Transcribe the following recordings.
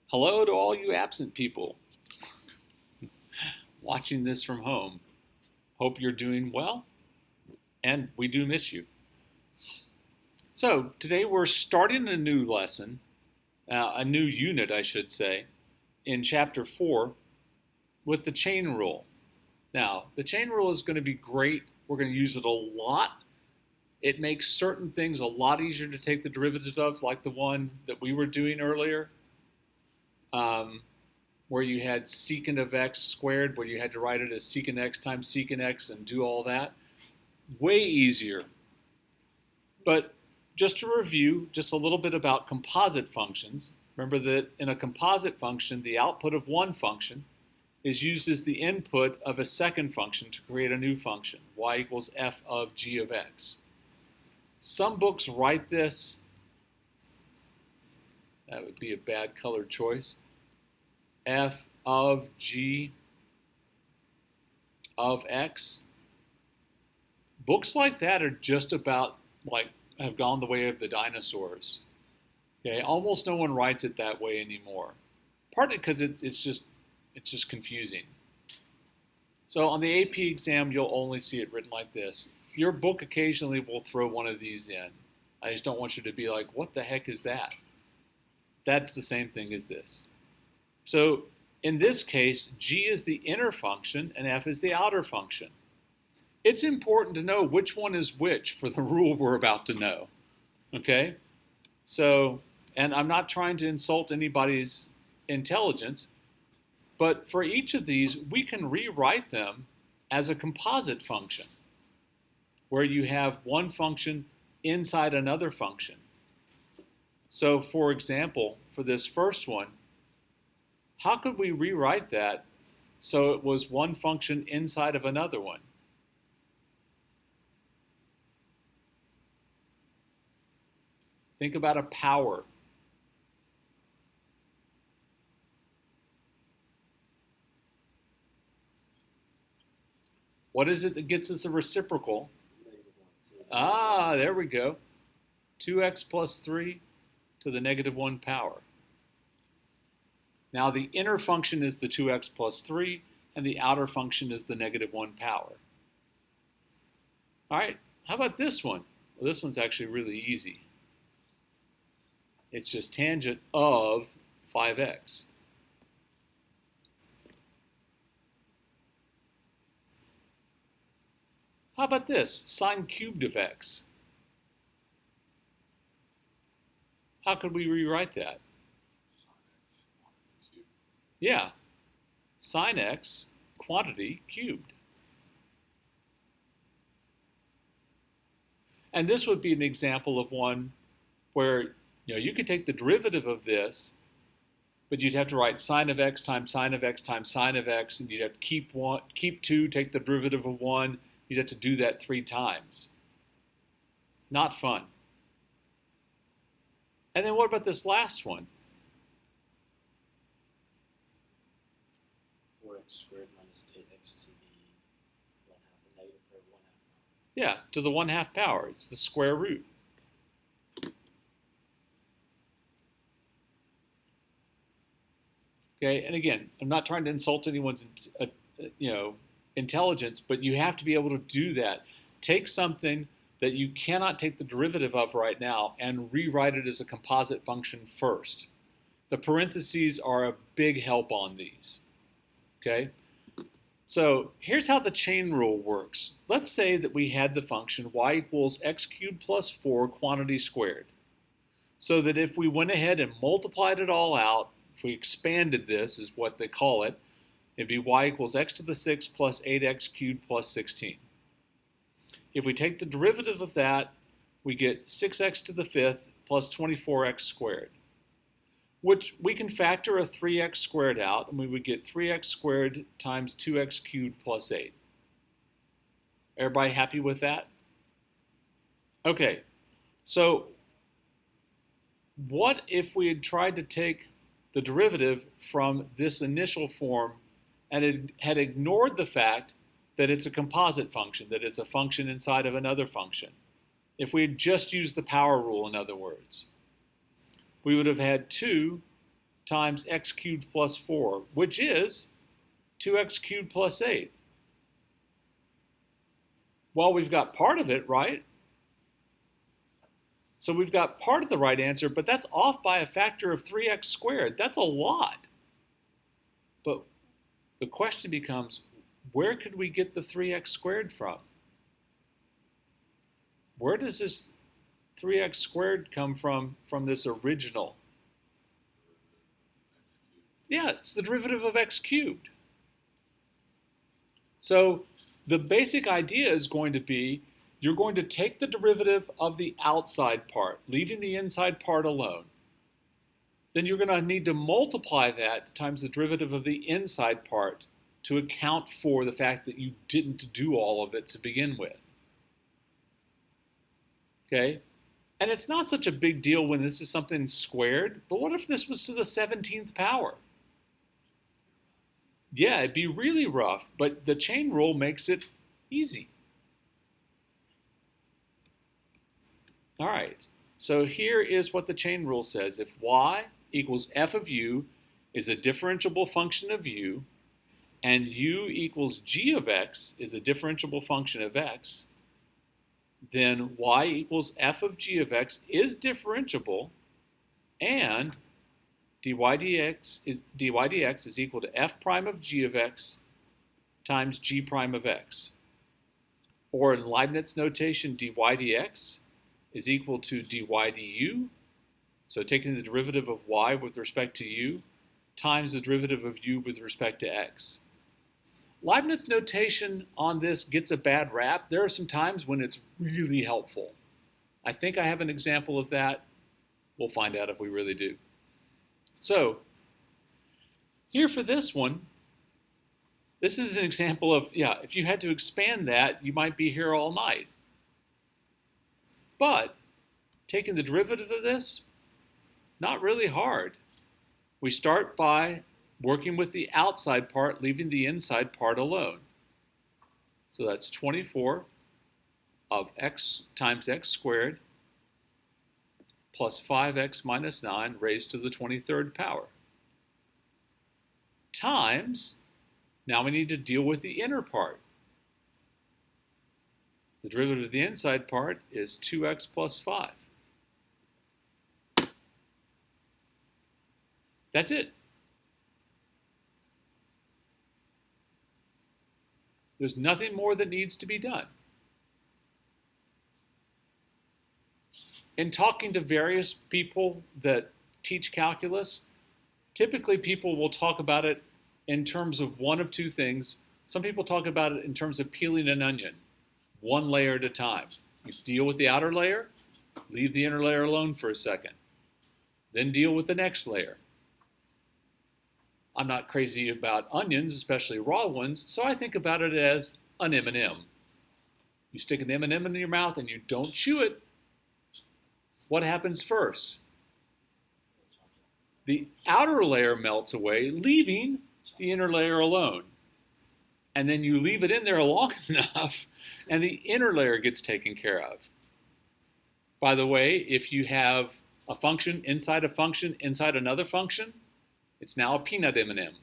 Hello to all you absent people watching this from home. Hope you're doing well, and we do miss you. So, today we're starting a new lesson, a new unit, I should say, in Chapter 4 with the chain rule. Now, the chain rule is going to be great. We're going to use it a lot. It makes certain things a lot easier to take the derivatives of, like the one that we were doing earlier. Where you had secant of x squared, where you had to write it as secant x times secant x and do all that. Way easier. But just to review just a little bit about composite functions, remember that in a composite function, the output of one function is used as the input of a second function to create a new function, y equals f of g of x. Some books write this, that would be a bad colored choice, f of g of x. Books like that are just about have gone the way of the dinosaurs. Okay, almost no one writes it that way anymore. Partly because it's just confusing. So on the AP exam, you'll only see it written like this. Your book occasionally will throw one of these in. I just don't want you to be like, what the heck is that? That's the same thing as this. So in this case, g is the inner function and f is the outer function. It's important to know which one is which for the rule we're about to know. Okay? So, and I'm not trying to insult anybody's intelligence, but for each of these, we can rewrite them as a composite function, where you have one function inside another function. So, for example, for this first one, how could we rewrite that so it was one function inside of another one? Think about a power. What is it that gets us a reciprocal? There we go. 2x plus 3 to the negative 1 power. Now the inner function is the 2x plus 3, and the outer function is the negative 1 power. All right, how about this one? Well, this one's actually really easy. It's just tangent of 5x. How about this? Sine cubed of x. How could we rewrite that? Yeah, sine x quantity cubed. And this would be an example of one where you could take the derivative of this, but you'd have to write sine of x times sine of x times sine of x, and you'd have to keep 2, take the derivative of 1. You'd have to do that 3 times. Not fun. And then what about this last one? 4x squared minus 8x to the 1/2, the negative or 1/2 power. Yeah, to the 1/2 power. It's the square root. Okay, and again, I'm not trying to insult anyone's intelligence, but you have to be able to do that. Take something that you cannot take the derivative of right now and rewrite it as a composite function first. The parentheses are a big help on these. Okay? So here's how the chain rule works. Let's say that we had the function y equals x cubed plus 4 quantity squared. So that if we went ahead and multiplied it all out, if we expanded this, is what they call it, it'd be y equals x to the 6th plus 8x cubed plus 16. If we take the derivative of that, we get 6x to the 5th plus 24x squared, which we can factor a 3x squared out, and we would get 3x squared times 2x cubed plus 8. Everybody happy with that? Okay, so what if we had tried to take the derivative from this initial form and it had ignored the fact that it's a composite function, that it's a function inside of another function? If we had just used the power rule, in other words, we would have had 2 times x cubed plus 4, which is 2x cubed plus 8. Well, we've got part of it, right? So we've got part of the right answer, but that's off by a factor of 3x squared. That's a lot. But the question becomes, where could we get the 3x squared from? Where does this 3x squared come from this original? Yeah, it's the derivative of x cubed. So the basic idea is going to be, you're going to take the derivative of the outside part, leaving the inside part alone. Then you're going to need to multiply that times the derivative of the inside part to account for the fact that you didn't do all of it to begin with. Okay? And it's not such a big deal when this is something squared, but what if this was to the 17th power? Yeah, it'd be really rough, but the chain rule makes it easy. All right, so here is what the chain rule says. If y equals f of u is a differentiable function of u, and u equals g of x is a differentiable function of x, then y equals f of g of x is differentiable, and dy dx is equal to f prime of g of x times g prime of x. Or in Leibniz notation, dy dx is equal to dy du, so taking the derivative of y with respect to u, times the derivative of u with respect to x. Leibniz notation on this gets a bad rap. There are some times when it's really helpful. I think I have an example of that. We'll find out if we really do. So, here for this one, this is an example of, if you had to expand that, you might be here all night. But, taking the derivative of this, not really hard. We start by working with the outside part, leaving the inside part alone. So that's 24 of x times x squared plus 5x minus 9 raised to the 23rd power. Times, now we need to deal with the inner part. The derivative of the inside part is 2x plus 5. That's it. There's nothing more that needs to be done. In talking to various people that teach calculus, typically people will talk about it in terms of one of two things. Some people talk about it in terms of peeling an onion, one layer at a time. You deal with the outer layer, leave the inner layer alone for a second, then deal with the next layer. I'm not crazy about onions, especially raw ones, so I think about it as an M&M. You stick an M&M in your mouth and you don't chew it. What happens first? The outer layer melts away, leaving the inner layer alone. And then you leave it in there long enough, and the inner layer gets taken care of. By the way, if you have a function inside another function, it's now a peanut M&M.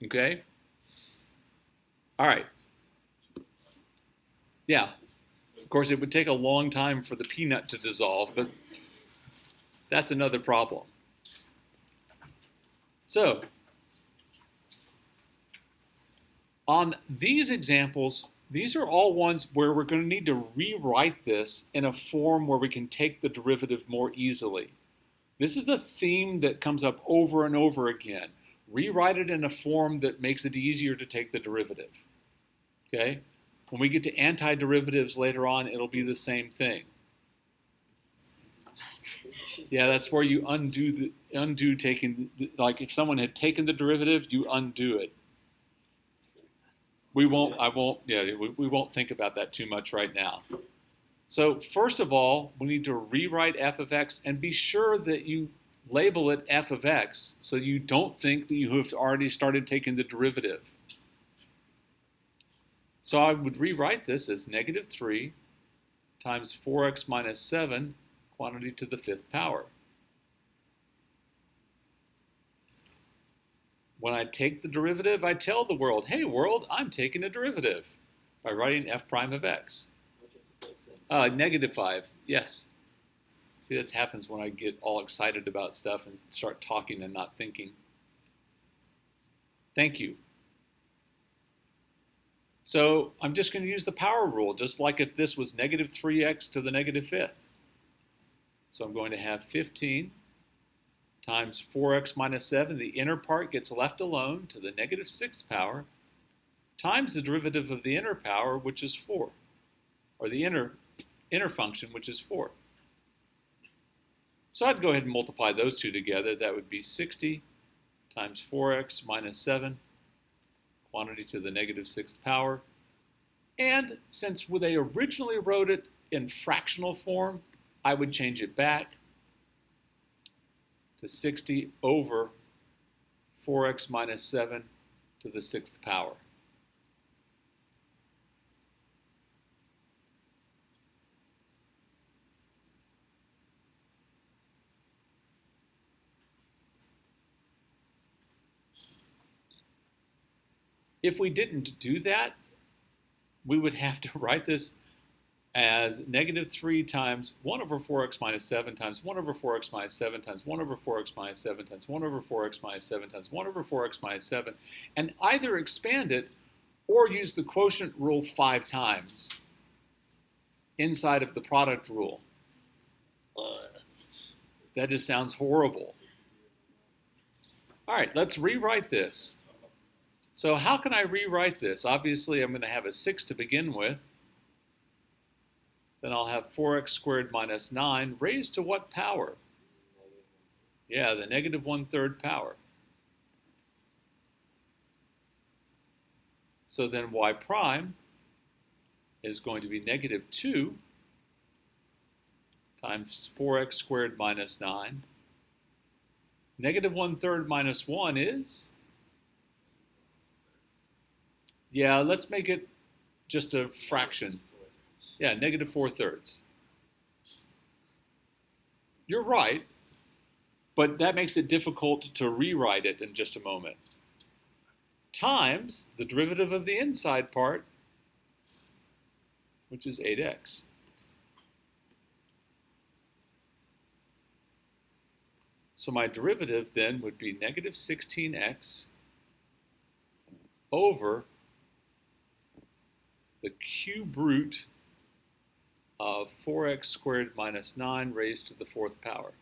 Okay? All right. Yeah. Of course, it would take a long time for the peanut to dissolve, but that's another problem. So, on these examples, these are all ones where we're going to need to rewrite this in a form where we can take the derivative more easily. This is a theme that comes up over and over again. Rewrite it in a form that makes it easier to take the derivative. Okay? When we get to antiderivatives later on, it'll be the same thing. Yeah, that's where you undo taking, like if someone had taken the derivative, you undo it. We won't think about that too much right now. So first of all, we need to rewrite f of x and be sure that you label it f of x so you don't think that you have already started taking the derivative. So I would rewrite this as negative 3 times 4x minus 7 quantity to the 5th power. When I take the derivative, I tell the world, hey world, I'm taking a derivative by writing f prime of x. What's your case then? Negative 5, yes. See, that happens when I get all excited about stuff and start talking and not thinking. Thank you. So I'm just going to use the power rule, just like if this was negative 3x to the negative 5th. So I'm going to have 15 times 4x minus 7. The inner part gets left alone to the negative 6th power times the derivative of the inner power, which is 4, or the inner function, which is 4. So I'd go ahead and multiply those two together. That would be 60 times 4x minus 7, quantity to the negative 6th power. And since they originally wrote it in fractional form, I would change it back to 60 over 4x minus 7 to the 6th power. If we didn't do that, we would have to write this as negative 3 times 1 over 4x minus 7 times 1 over 4x minus 7 times 1 over 4x minus 7 times 1 over 4x minus 7 times 1 over 4x minus 7, and either expand it or use the quotient rule 5 times inside of the product rule. That just sounds horrible. All right, let's rewrite this. So how can I rewrite this? Obviously, I'm going to have a 6 to begin with. Then I'll have 4x squared minus 9 raised to what power? Yeah, the negative 1/3 power. So then y prime is going to be negative 2 times 4x squared minus 9. Negative 1/3 minus 1 is? Yeah, let's make it just a fraction. Yeah, negative 4/3. You're right, but that makes it difficult to rewrite it in just a moment. Times the derivative of the inside part, which is 8x. So my derivative then would be negative 16x over the cube root of 4x squared minus 9 raised to the 4th power.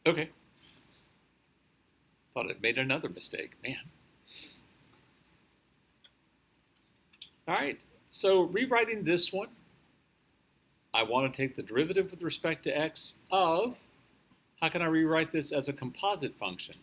Okay. Thought I'd made another mistake, man. All right, so rewriting this one, I want to take the derivative with respect to x of, how can I rewrite this as a composite function?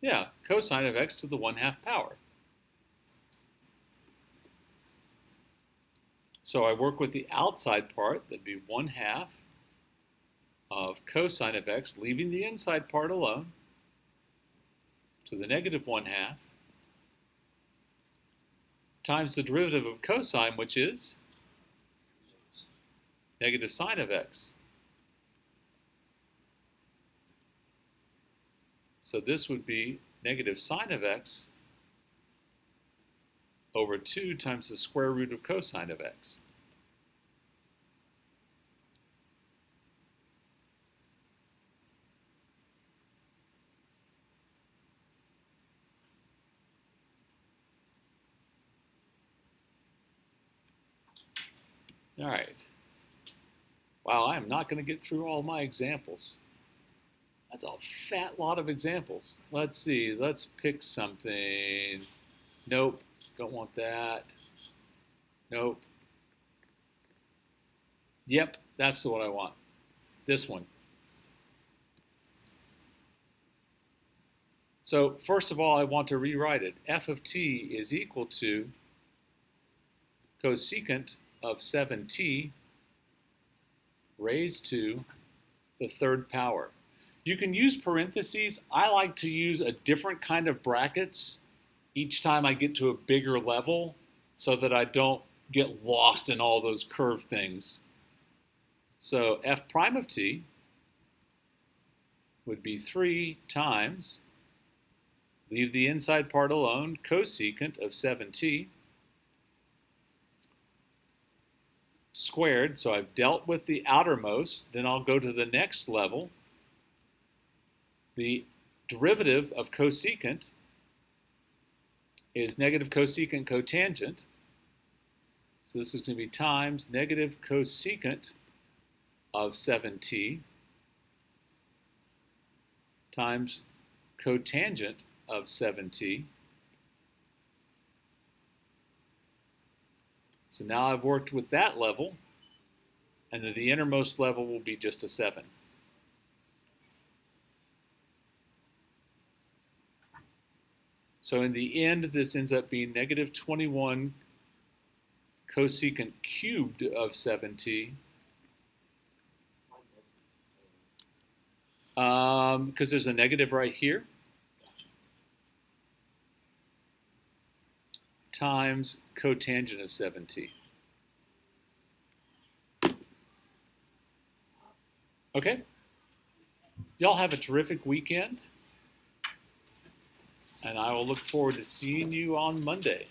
Yeah, cosine of x to the 1/2 power. So I work with the outside part, that'd be 1/2 of cosine of x, leaving the inside part alone, to the negative 1/2, times the derivative of cosine, which is negative sine of x. So this would be negative sine of x over 2 times the square root of cosine of x. All right. Wow, I am not going to get through all my examples. That's a fat lot of examples. Let's see. Let's pick something. Nope. Don't want that. Nope. Yep, that's the one I want. This one. So first of all, I want to rewrite it. F of t is equal to cosecant of 7t raised to the third power. You can use parentheses. I like to use a different kind of brackets each time I get to a bigger level so that I don't get lost in all those curve things. So f prime of t would be 3 times, leave the inside part alone, cosecant of 7t squared. So I've dealt with the outermost. Then I'll go to the next level. The derivative of cosecant is negative cosecant cotangent. So this is going to be times negative cosecant of 7t times cotangent of 7t. So now I've worked with that level, and then the innermost level will be just a 7. So in the end, this ends up being negative 21 cosecant cubed of 7t, because there's a negative right here, times cotangent of 7t. Okay? Y'all have a terrific weekend, and I will look forward to seeing you on Monday.